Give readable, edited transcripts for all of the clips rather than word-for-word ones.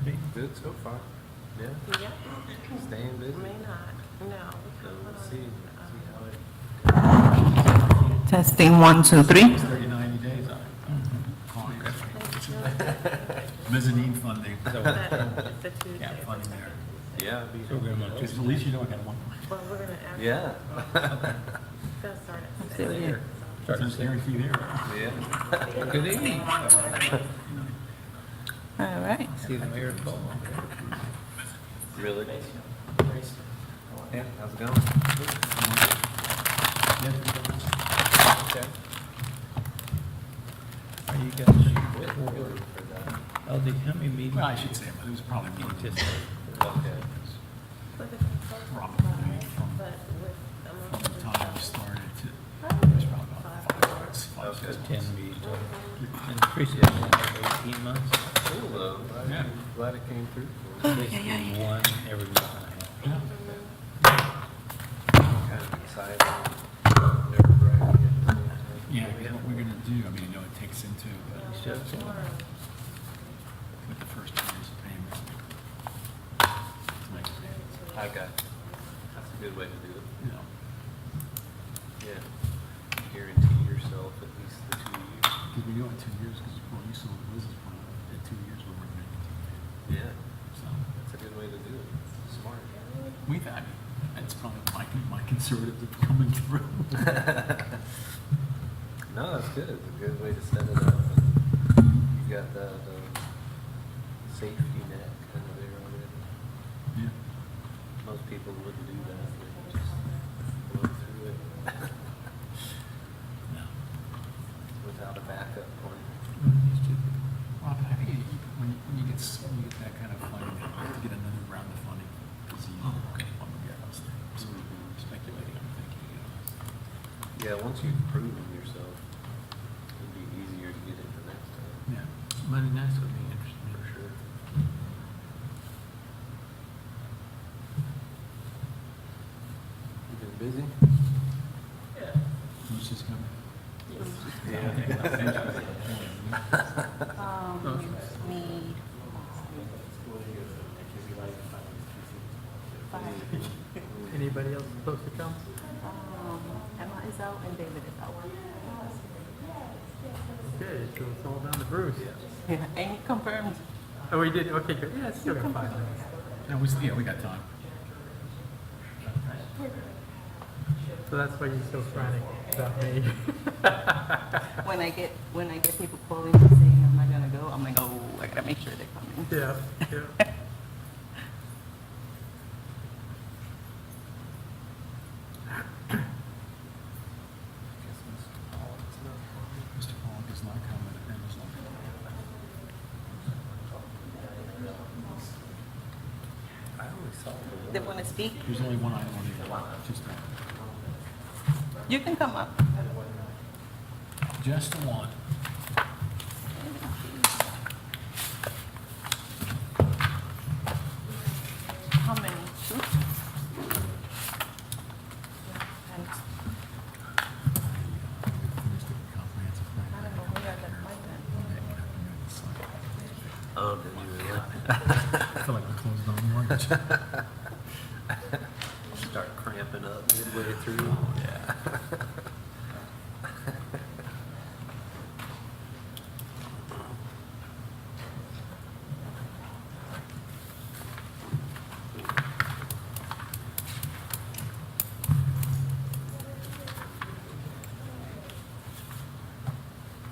Good so far. Yeah. Yeah, Staying busy. may not, no. So we'll see how it. Testing 1, 2, 3. 30, 90 days on it. Mezzanine funding. It's a Tuesday. Yeah, funding there. Yeah. Be, Because at least you know I got one. Well, we're gonna ask. yeah. Gonna start at See what 6. here. There's guarantee there. Yeah. Good evening. All right. See the mayor's call. Really? Yeah. How's it going? Okay. Are you guys, Good for that. LD, how many meetings? Well, I should say, but it was probably more than Just, Okay. probably from But with the among time we started to, it was probably about 5 Okay. 10 meetings. And Tracy, has been there 18 months, Cool though. Yeah. Glad it came through. basically one every month and a half. Yeah. Kind of excited. Never bragging at the same time. Yeah, because what we're gonna do, I mean, I know it takes into, but So, with the first year's payment. To make payments, I got you. That's a good way to do it. you know, Yeah. Guarantee yourself at least the 2 years. because we know in 2 years, because, well, you sold the business plan, in 2 years, we're making 2 Yeah. So, That's a good way to do it. Smart. we thought, it's probably my conservative coming through. No, that's good. It's a good way to set it up. And you got the safety net kind of there already. Yeah. Most people wouldn't do that. They would just blow through it No. without a backup plan. Well, I think when you get that kind of funding, to get another round of funding is easy. On the gas, so speculating, I'm thinking, you know. Yeah, once you've proven yourself, it'll be easier to get it the next time. Yeah, Monday nights would be interesting. For sure. You been busy? Who's just coming? Yeah. Need Anybody else supposed to come? Emma is out and David is out. Okay, so it's all down to Bruce. Yeah, and he confirmed. Oh, we did, okay, good. Yeah, it's still got 5 minutes. No, we got time. So that's why you're so frantic about me. When I get people calling and saying I'm not gonna go, I'm like, oh, I gotta make sure they're coming. Yeah, yeah. Mr. Pollock is not coming, and is not I only saw the They one. wanna speak? There's only one item on the, just that. You can come up. Just the one. How many? Two? And Comprehensive plan. I don't know where that might Oh, did you really? I feel like we closed on mortgage. Start cramping up midway through. Yeah.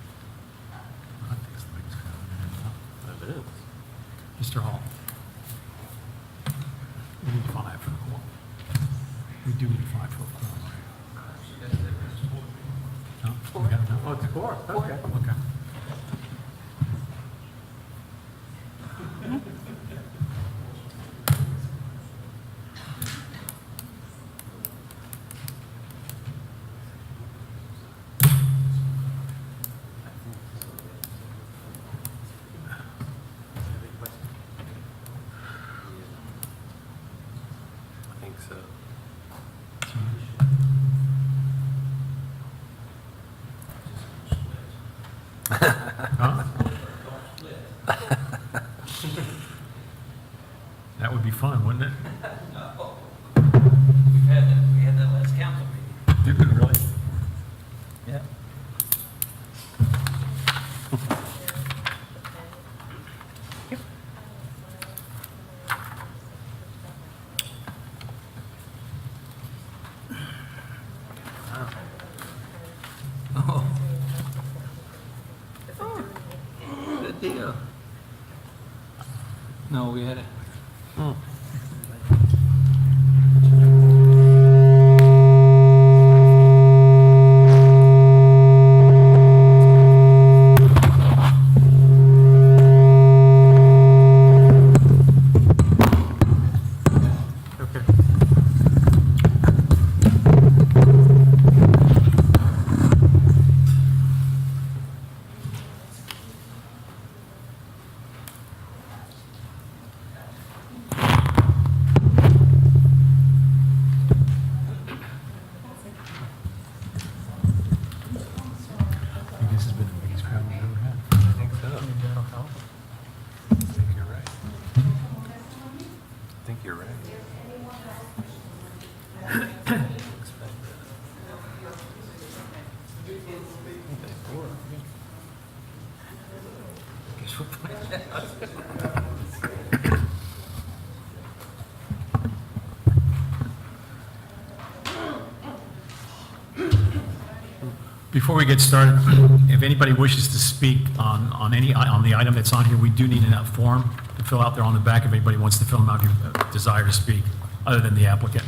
I think something's coming in. Mr. Hall. We need 5 for a quorum. We do need 5 for a quorum, right? No? We got enough? Oh, it's 4, okay. Okay. I think so. Huh? That would be fun, wouldn't it? We had that last council meeting. Did we really? Yeah. Oh. Good deal. No, we had it. Oh. Okay. I think this has been the biggest crowd we've ever had. I think so. I think you're right. I think you're right. Guess we'll find out. Before we get started, if anybody wishes to speak on the item that's on here, we do need a form to fill out there on the back if anybody wants to fill them out if you desire to speak, other than the applicant.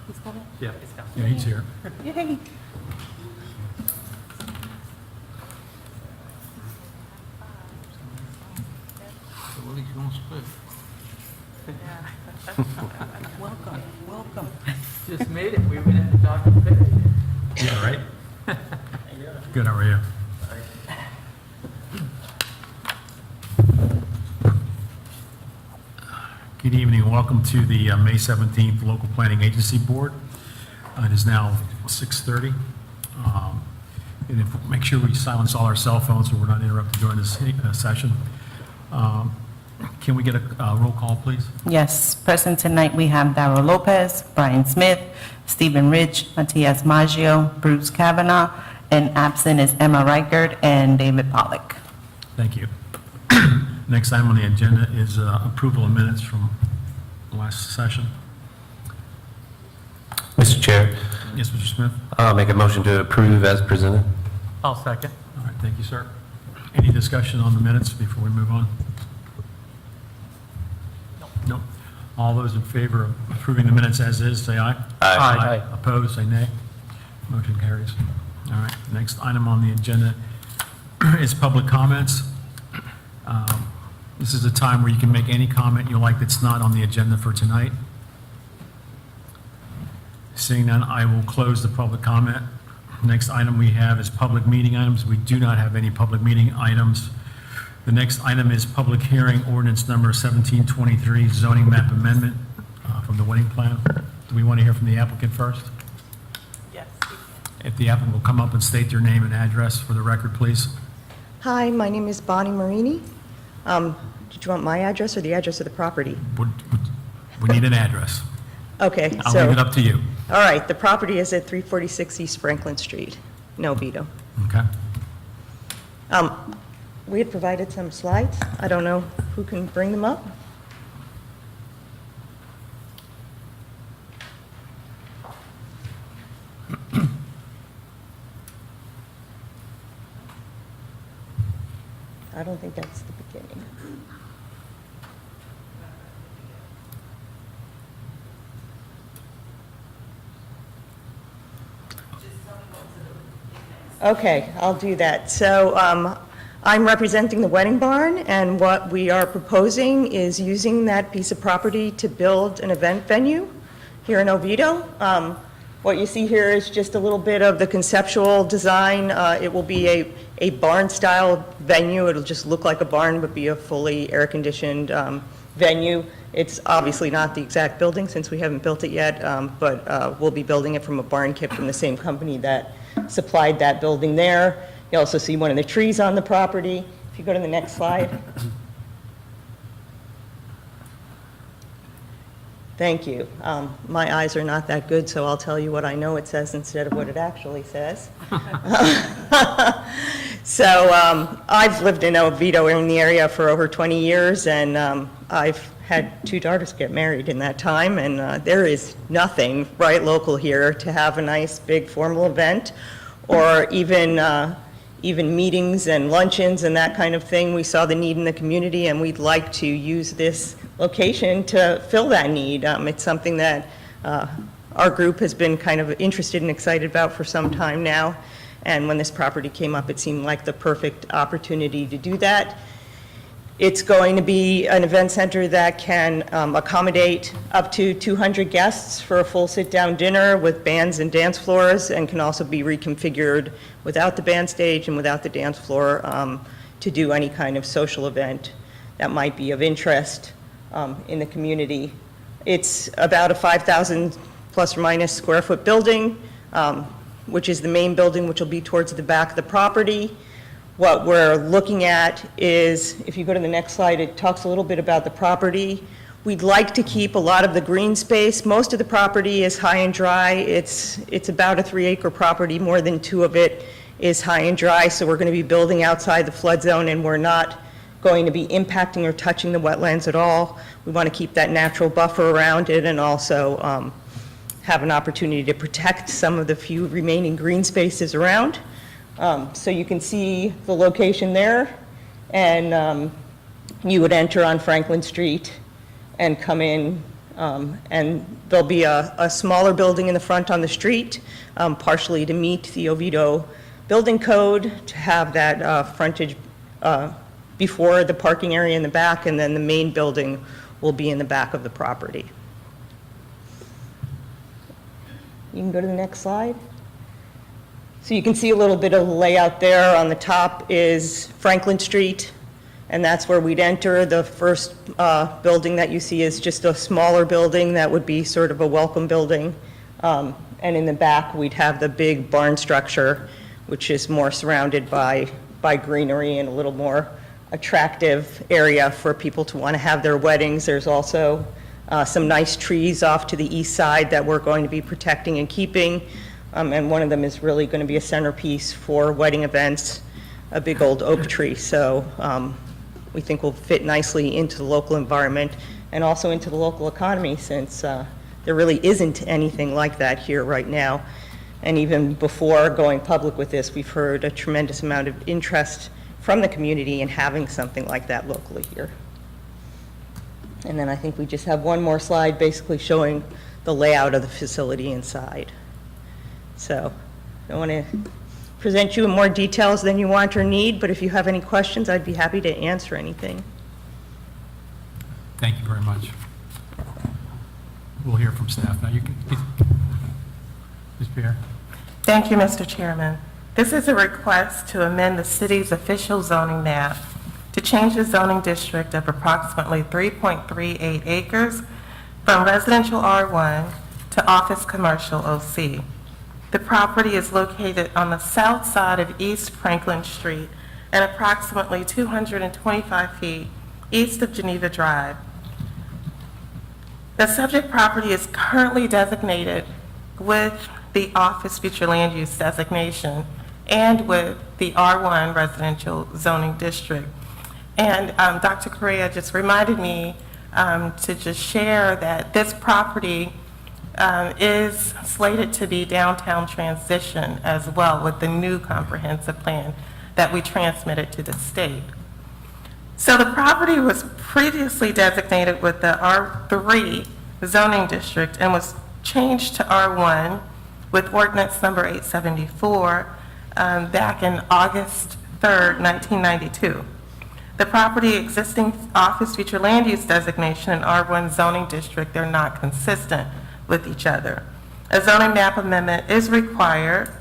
He's coming? Yeah. Yeah, he's here. Yay. So what are you gonna split? Welcome, welcome. Just made it. We went into Dr. Pitt. Yeah, right? Good, how are you? Good evening, and welcome to the May 17th Local Planning Agency Board. It is now 6:30. And make sure we silence all our cell phones so we're not interrupted during this session. Can we get a roll call, please? Yes, present tonight we have Darrell Lopez, Brian Smith, Stephen Rich, Matias Maggio, Bruce Kavanaugh, and absent is Emma Reichert and David Pollock. Thank you. Next item on the agenda is approval of minutes from last session. Mr. Chair, Yes, Mr. Smith? I'll make a motion to approve as presented. I'll second. All right, thank you, sir. Any discussion on the minutes before we move on? Nope. All those in favor of approving the minutes as is, say aye. Aye. Opposed, say nay. Motion carries. All right, next item on the agenda is public comments. This is a time where you can make any comment you like that's not on the agenda for tonight. Seeing none, I will close the public comment. Next item we have is public meeting items. We do not have any public meeting items. The next item is public hearing, ordinance number 1723, zoning map amendment from the wedding plan. Do we want to hear from the applicant first? Yes. If the applicant will come up and state their name and address for the record, please. Hi, my name is Bonnie Marini. Did you want my address or the address of the property? We need an address. Okay, I'll so, leave it up to you. all right, the property is at 346 East Franklin Street, Novito. Okay? We had provided some slides. I don't know who can bring them up. I don't think that's the beginning. Okay, I'll do that. So I'm representing the Wedding Barn, and what we are proposing is using that piece of property to build an event venue here in Oviedo. What you see here is just a little bit of the conceptual design. It will be a barn-style venue. It'll just look like a barn, but be a fully air-conditioned venue. It's obviously not the exact building since we haven't built it yet, but we'll be building it from a barn kit from the same company that supplied that building there. You also see one of the trees on the property. If you go to the next slide. Thank you. My eyes are not that good, so I'll tell you what I know it says instead of what it actually says. So I've lived in Oviedo in the area for over 20 years, and I've had 2 daughters get married in that time, and there is nothing right local here to have a nice big formal event, or even meetings and luncheons and that kind of thing. We saw the need in the community, and we'd like to use this location to fill that need. It's something that our group has been kind of interested and excited about for some time now, and when this property came up, it seemed like the perfect opportunity to do that. It's going to be an event center that can accommodate up to 200 guests for a full sit-down dinner with bands and dance floors, and can also be reconfigured without the band stage and without the dance floor to do any kind of social event that might be of interest in the community. It's about a 5,000 plus or minus square foot building, which is the main building, which will be towards the back of the property. What we're looking at is, if you go to the next slide, it talks a little bit about the property. We'd like to keep a lot of the green space. Most of the property is high and dry. It's about a 3-acre property. More than 2 of it is high and dry, so we're going to be building outside the flood zone, and we're not going to be impacting or touching the wetlands at all. We want to keep that natural buffer around it, and also have an opportunity to protect some of the few remaining green spaces around. So you can see the location there, and you would enter on Franklin Street and come in, and there'll be a smaller building in the front on the street, partially to meet the Oviedo building code, to have that frontage before the parking area in the back, and then the main building will be in the back of the property. You can go to the next slide. So you can see a little bit of layout there. On the top is Franklin Street, and that's where we'd enter. The first building that you see is just a smaller building that would be sort of a welcome building. And in the back, we'd have the big barn structure, which is more surrounded by greenery and a little more attractive area for people to want to have their weddings. There's also some nice trees off to the east side that we're going to be protecting and keeping. And one of them is really going to be a centerpiece for wedding events, a big old oak tree. So we think will fit nicely into the local environment and also into the local economy, since there really isn't anything like that here right now. And even before going public with this, we've heard a tremendous amount of interest from the community in having something like that locally here. And then I think we just have one more slide basically showing the layout of the facility inside. So I don't want to present you in more details than you want or need, but if you have any questions, I'd be happy to answer anything. Thank you very much. We'll hear from staff now. You can, Ms. Pierre. Thank you, Mr. Chairman. This is a request to amend the city's official zoning map to change the zoning district of approximately 3.38 acres from residential R1 to office commercial OC. The property is located on the south side of East Franklin Street and approximately 225 feet east of Geneva Drive. The subject property is currently designated with the office future land use designation and with the R1 residential zoning district. And Dr. Correa just reminded me to just share that this property is slated to be downtown transition as well with the new comprehensive plan that we transmitted to the state. So the property was previously designated with the R3 zoning district and was changed to R1 with ordinance number 874 back in August 3rd, 1992. The property existing office future land use designation and R1 zoning district, they're not consistent with each other. A zoning map amendment is required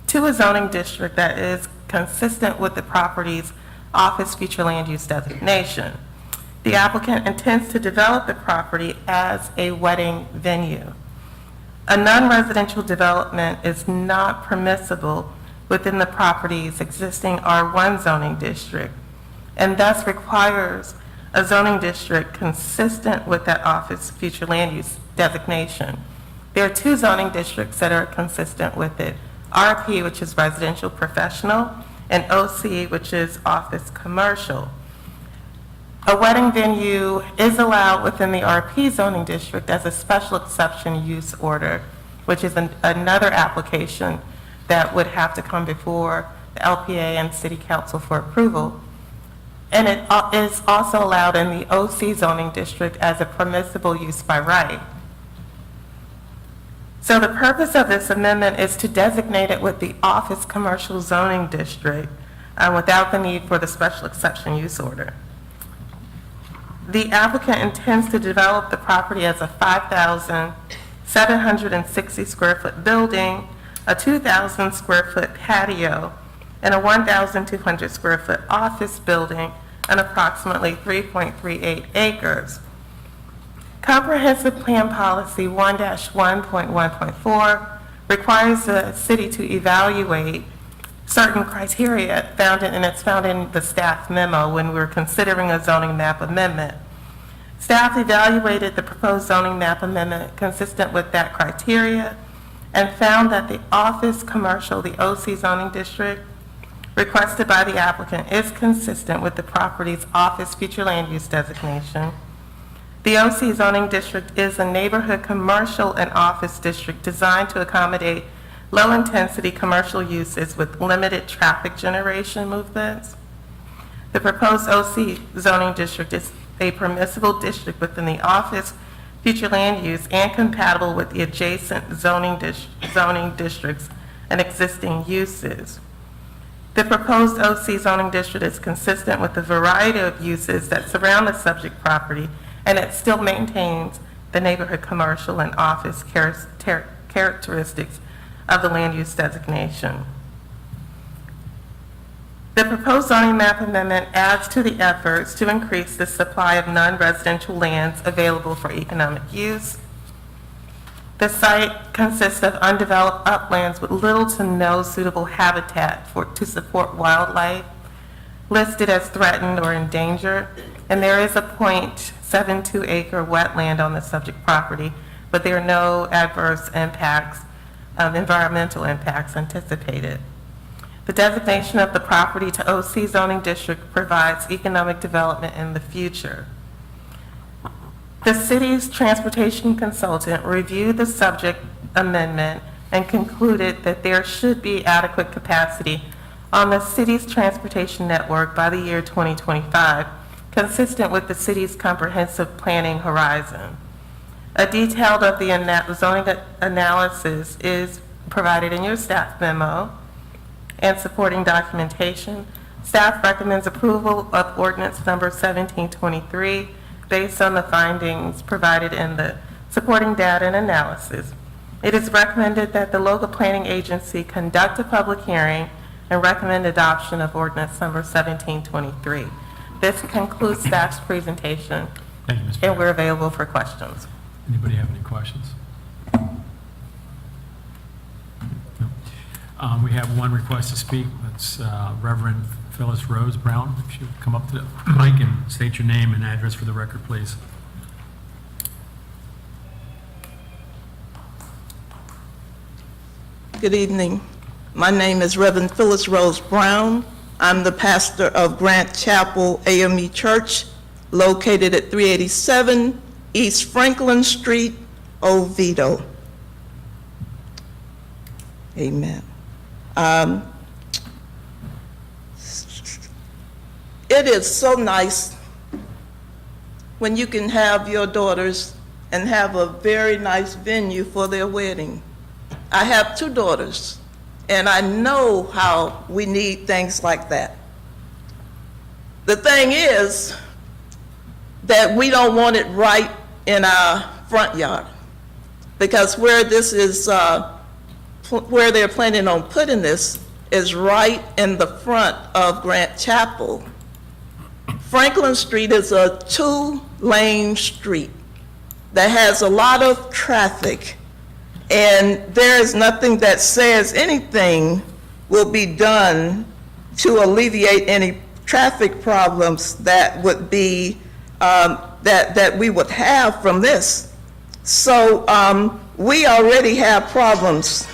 to a zoning district that is consistent with the property's office future land use designation. The applicant intends to develop the property as a wedding venue. A non-residential development is not permissible within the property's existing R1 zoning district, and thus requires a zoning district consistent with that office future land use designation. There are two zoning districts that are consistent with it: RP, which is residential professional, and OC, which is office commercial. A wedding venue is allowed within the RP zoning district as a special exception use order, which is another application that would have to come before the LPA and City Council for approval. And it is also allowed in the OC zoning district as a permissible use by right. So the purpose of this amendment is to designate it with the office commercial zoning district without the need for the special exception use order. The applicant intends to develop the property as a 5,760 square foot building, a 2,000 square foot patio, and a 1,200 square foot office building, and approximately 3.38 acres. Comprehensive Plan Policy 1-1.1.4 requires the city to evaluate certain criteria it's found in the staff memo when we were considering a zoning map amendment. Staff evaluated the proposed zoning map amendment consistent with that criteria and found that the office commercial, the OC zoning district, requested by the applicant is consistent with the property's office future land use designation. The OC zoning district is a neighborhood commercial and office district designed to accommodate low-intensity commercial uses with limited traffic generation movements. The proposed OC zoning district is a permissible district within the office future land use and compatible with the adjacent zoning districts and existing uses. The proposed OC zoning district is consistent with the variety of uses that surround the subject property, and it still maintains the neighborhood commercial and office characteristics of the land use designation. The proposed zoning map amendment adds to the efforts to increase the supply of non-residential lands available for economic use. The site consists of undeveloped uplands with little to no suitable habitat to support wildlife, listed as threatened or endangered, and there is a 0.72 acre wetland on the subject property, but there are no adverse impacts, environmental impacts anticipated. The designation of the property to OC zoning district provides economic development in the future. The city's transportation consultant reviewed the subject amendment and concluded that there should be adequate capacity on the city's transportation network by the year 2025, consistent with the city's comprehensive planning horizon. A detail of the zoning analysis is provided in your staff memo and supporting documentation. Staff recommends approval of ordinance number 1723 based on the findings provided in the supporting data and analysis. It is recommended that the local planning agency conduct a public hearing and recommend adoption of ordinance number 1723. This concludes staff's presentation, Thank you, Ms. and Perry. we're available for questions. Anybody have any questions? No. We have one request to speak. That's Reverend Phyllis Rose Brown. If you would come up to the mic and state your name and address for the record, please. Good evening. My name is Reverend Phyllis Rose Brown. I'm the pastor of Grant Chapel AME Church, located at 387 East Franklin Street, Oviedo. Amen. It is so nice when you can have your daughters and have a very nice venue for their wedding. I have two daughters, and I know how we need things like that. The thing is that we don't want it right in our front yard, because where this is, where they're planning on putting this is right in the front of Grant Chapel Franklin Street is a two-lane street that has a lot of traffic, and there is nothing that says anything will be done to alleviate any traffic problems that would be, that we would have from this. So we already have problems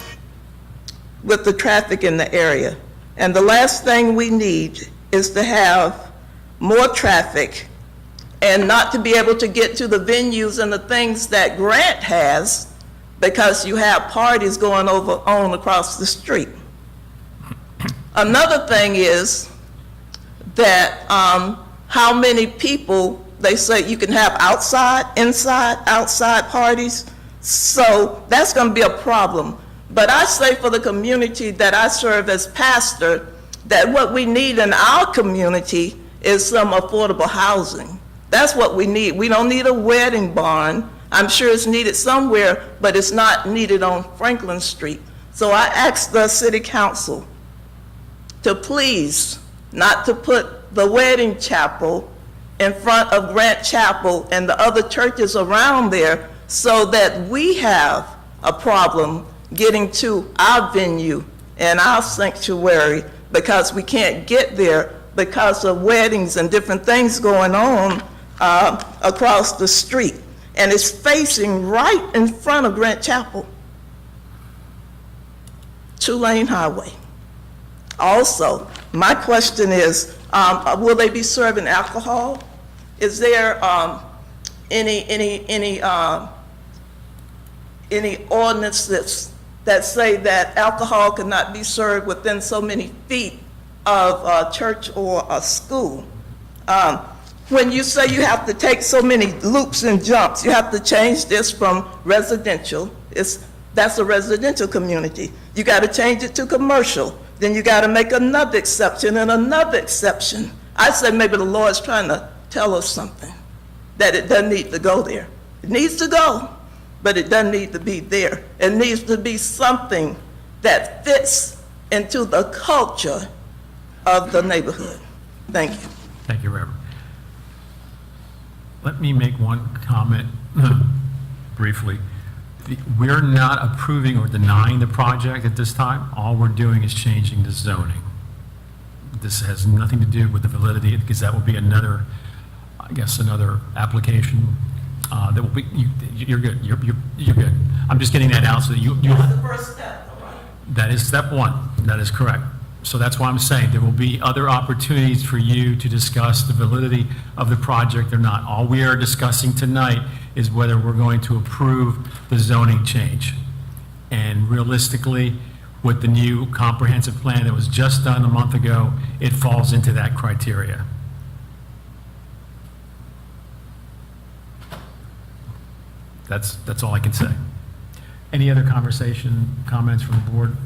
with the traffic in the area. And the last thing we need is to have more traffic and not to be able to get to the venues and the things that Grant has because you have parties going on across the street. Another thing is that how many people, they say you can have outside, inside, outside parties. So that's going to be a problem. But I say for the community that I serve as pastor, that what we need in our community is some affordable housing. That's what we need. We don't need a wedding barn. I'm sure it's needed somewhere, but it's not needed on Franklin Street. So I asked the city council to please not to put the wedding chapel in front of Grant Chapel and the other churches around there so that we have a problem getting to our venue and our sanctuary because we can't get there because of weddings and different things going on across the street. And it's facing right in front of Grant Chapel. Two-lane highway. Also, my question is, will they be serving alcohol? Is there any ordinances that say that alcohol cannot be served within so many feet of a church or a school? When you say you have to take so many loops and jumps, you have to change this from residential. That's a residential community. You got to change it to commercial. Then you got to make another exception and another exception. I say maybe the Lord's trying to tell us something, that it doesn't need to go there. It needs to go, but it doesn't need to be there. It needs to be something that fits into the culture of the neighborhood. Thank you. Thank you, Reverend. Let me make one comment briefly. We're not approving or denying the project at this time. All we're doing is changing the zoning. This has nothing to do with the validity, because that will be another, I guess, another application that will be, you're good, you're good. I'm just getting that out so that you. That's the first step, all right? That is step one. That is correct. So that's why I'm saying there will be other opportunities for you to discuss the validity of the project or not. All we are discussing tonight is whether we're going to approve the zoning change. And realistically, with the new comprehensive plan that was just done a month ago, it falls into that criteria. That's all I can say. Any other comments from the board?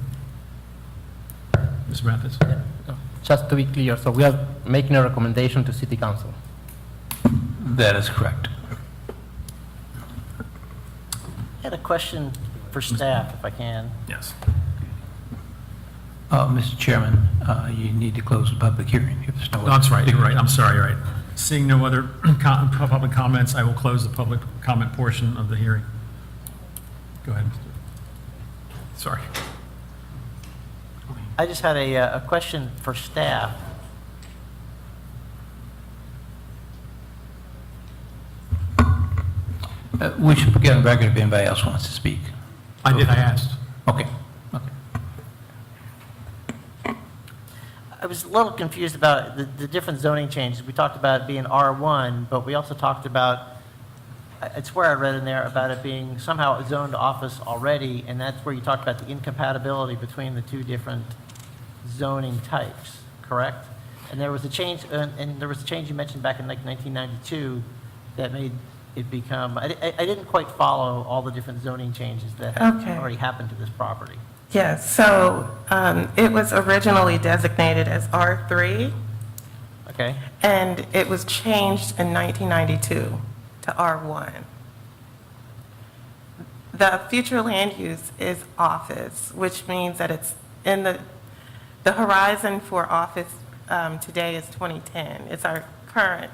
Ms. Mathis? Just to be clear, so we are making a recommendation to City Council. That is correct. I had a question for staff, if I can. Yes. Mr. Chairman, you need to close the public hearing if there's no No, that's right, you're right, I'm sorry, you're right. Seeing no other public comments, I will close the public comment portion of the hearing. Go ahead, Mr. Sorry. I just had a question for staff. We should get on record if anybody else wants to speak. I asked. Okay, okay. I was a little confused about the different zoning changes. We talked about it being R1, but we also talked about, I swear I read in there about it being somehow zoned office already, and that's where you talked about the incompatibility between the two different zoning types, correct? And there was a change, and there was a change you mentioned back in like 1992 that made it become, I didn't quite follow all the different zoning changes that had Okay. already happened to this property. Yes, so it was originally designated as R3, Okay? and it was changed in 1992 to R1. The future land use is office, which means that it's in the horizon for office today is 2010. It's our current,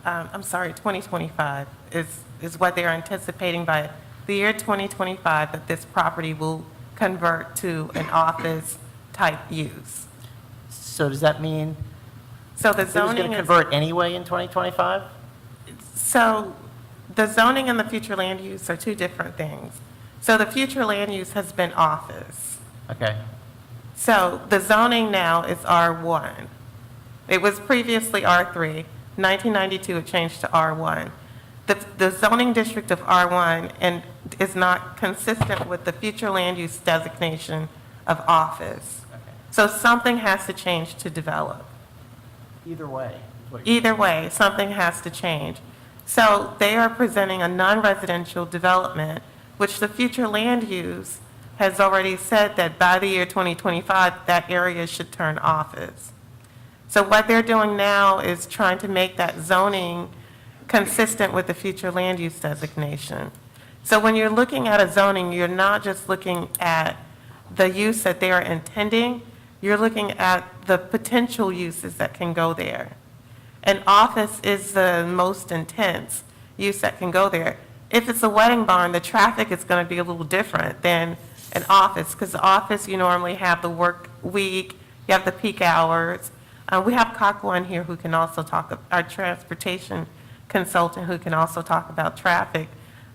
2025 is what they're anticipating by the year 2025, that this property will convert to an office-type use. So does that mean So the it was going zoning to is, convert anyway in 2025? so the zoning and the future land use are two different things. So the future land use has been office. Okay. So the zoning now is R1. It was previously R3. 1992, it changed to R1. The zoning district of R1 and is not consistent with the future land use designation of office. Okay. So something has to change to develop. Either way. is what you're- Either way, something has to change. So they are presenting a non-residential development, which the future land use has already said that by the year 2025, that area should turn office. So what they're doing now is trying to make that zoning consistent with the future land use designation. So when you're looking at a zoning, you're not just looking at the use that they are intending, you're looking at the potential uses that can go there. And office is the most intense use that can go there. If it's a wedding barn, the traffic is going to be a little different than an office, because the office, you normally have the work week, you have the peak hours. We have Kakwan here who can also talk, our transportation consultant who can also talk about traffic.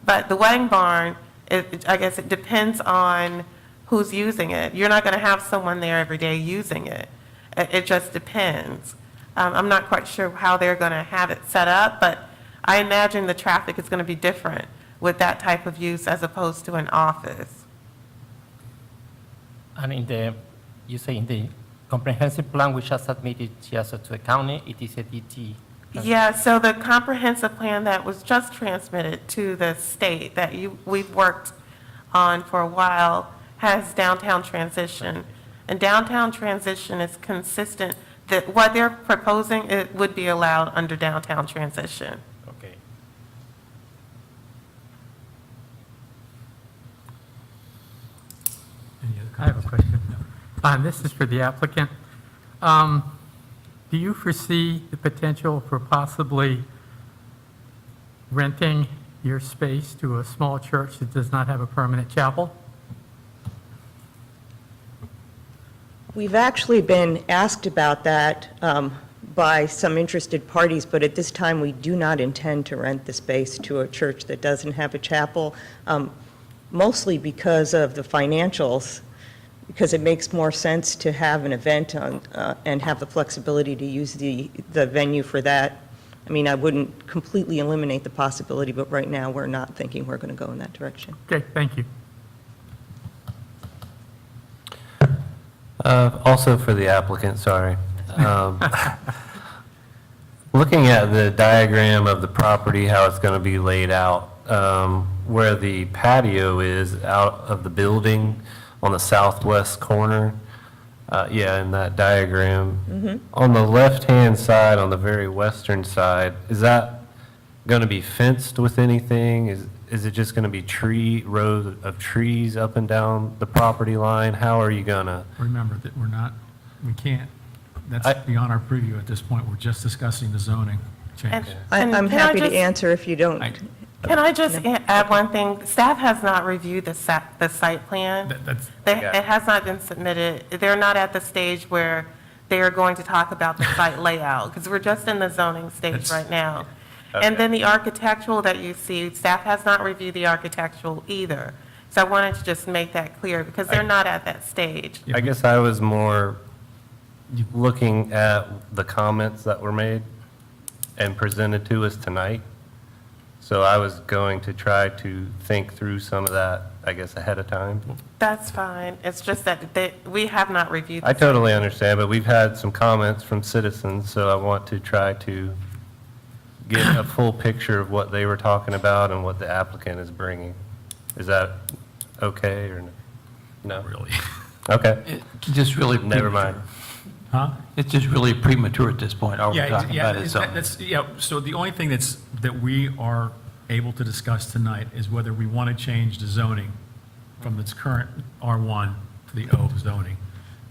But the wedding barn, I guess it depends on who's using it. You're not going to have someone there every day using it. It just depends. I'm not quite sure how they're going to have it set up, but I imagine the traffic is going to be different with that type of use as opposed to an office. And you say in the comprehensive plan which was submitted just to the county, it is a DT. Yeah, so the comprehensive plan that was just transmitted to the state that we've worked on for a while has downtown transition. And downtown transition is consistent, that what they're proposing, it would be allowed under downtown transition. Okay. Any other I have a comments? question. This is for the applicant. Do you foresee the potential for possibly renting your space to a small church that does not have a permanent chapel? We've actually been asked about that by some interested parties, but at this time, we do not intend to rent the space to a church that doesn't have a chapel, mostly because of the financials, because it makes more sense to have an event and have the flexibility to use the venue for that. I mean, I wouldn't completely eliminate the possibility, but right now, we're not thinking we're going to go in that direction. Okay, thank you. Also for the applicant, sorry. Looking at the diagram of the property, how it's going to be laid out, where the patio is out of the building on the southwest corner, in that diagram. On the left-hand side, on the very western side, is that going to be fenced with anything? Is it just going to be rows of trees up and down the property line? How are you going to? Remember that we can't, that's beyond our preview at this point. We're just discussing the zoning change. And I'm can I happy to just- answer if you don't. Can I just add one thing? Staff has not reviewed the site plan. That's, It has not been submitted. They're not at the stage where they are going to talk about the site layout, because we're just in the zoning stage right now. And then the architectural that you see, staff has not reviewed the architectural either. So I wanted to just make that clear, because they're not at that stage. I guess I was more looking at the comments that were made and presented to us tonight. So I was going to try to think through some of that, I guess, ahead of time. That's fine. It's just that we have not reviewed. I totally understand, but we've had some comments from citizens, so I want to try to get a full picture of what they were talking about and what the applicant is bringing. Is that okay or no? really. Okay, It's just really never premature. mind. Huh? It's just really premature at this point. All we're talking about is zoning. So the only thing that we are able to discuss tonight is whether we want to change the zoning from its current R1 to the O zoning.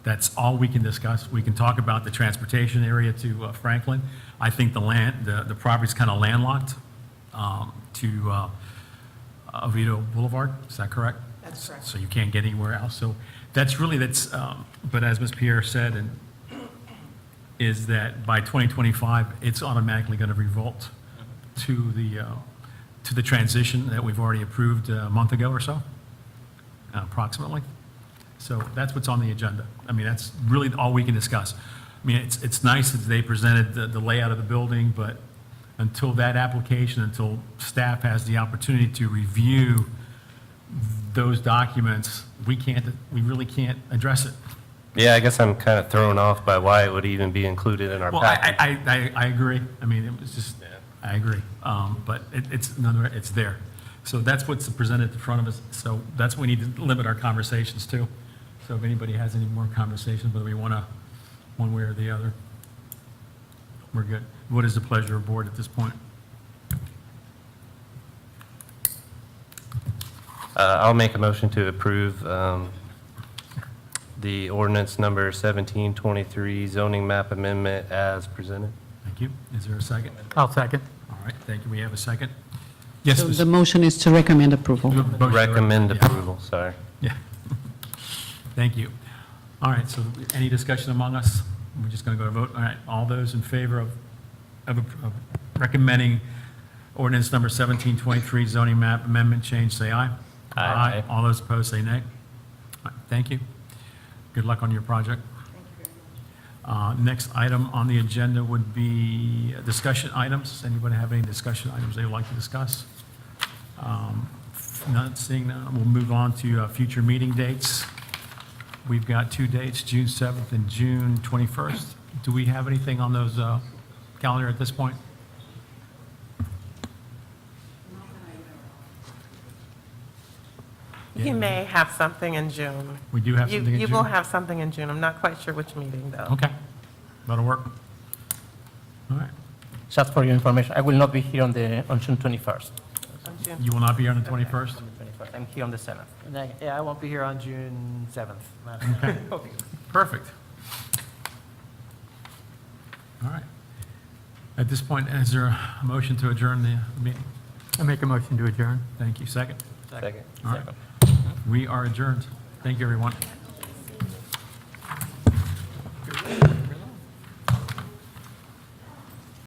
That's all we can discuss. We can talk about the transportation area to Franklin. I think the property's kind of landlocked to Oviedo Boulevard. Is that correct? That's correct. So you can't get anywhere else. So that's, but as Ms. Pierre said, is that by 2025, it's automatically going to revolt to the transition that we've already approved a month ago or so, approximately. So that's what's on the agenda. I mean, that's really all we can discuss. I mean, it's nice that they presented the layout of the building, but until that application, until staff has the opportunity to review those documents, we really can't address it. Yeah, I guess I'm kind of thrown off by why it would even be included in our Well, package. I agree. I mean, it was just, I agree. But it's there. So that's what's presented in front of us. So that's what we need to limit our conversations to. So if anybody has any more conversations, whether we want to, one way or the other, we're good. What is the pleasure of board at this point? I'll make a motion to approve the ordinance number 1723 zoning map amendment as presented. Thank you. Is there a second? I'll second. All right, thank you. We have a second. Yes, So Ms. the motion is to recommend approval. Recommend Yeah. approval, sorry. Yeah. Thank you. All right, so any discussion among us? We're just going to go to vote. All right, all those in favor of recommending ordinance number 1723 zoning map amendment change, say aye. Aye. All those opposed, say nay. All right, thank you. Good luck on your project. Next item on the agenda would be discussion items. Does anybody have any discussion items they would like to discuss? Not seeing none, we'll move on to future meeting dates. We've got two dates, June 7th and June 21st. Do we have anything on those calendar at this point? You may have something in June. We do have something in You will June? have something in June. I'm not quite sure which meeting, though. Okay, that'll work. All right. Just for your information, I will not be here on June 21st. On June. You will not be here on the 21st? I'm here on the 7th. Yeah, I won't be here on June 7th. Okay, perfect. All right. At this point, is there a motion to adjourn the meeting? I make a motion to adjourn. Thank you. Second? Second. All right. We are adjourned. Thank you, everyone.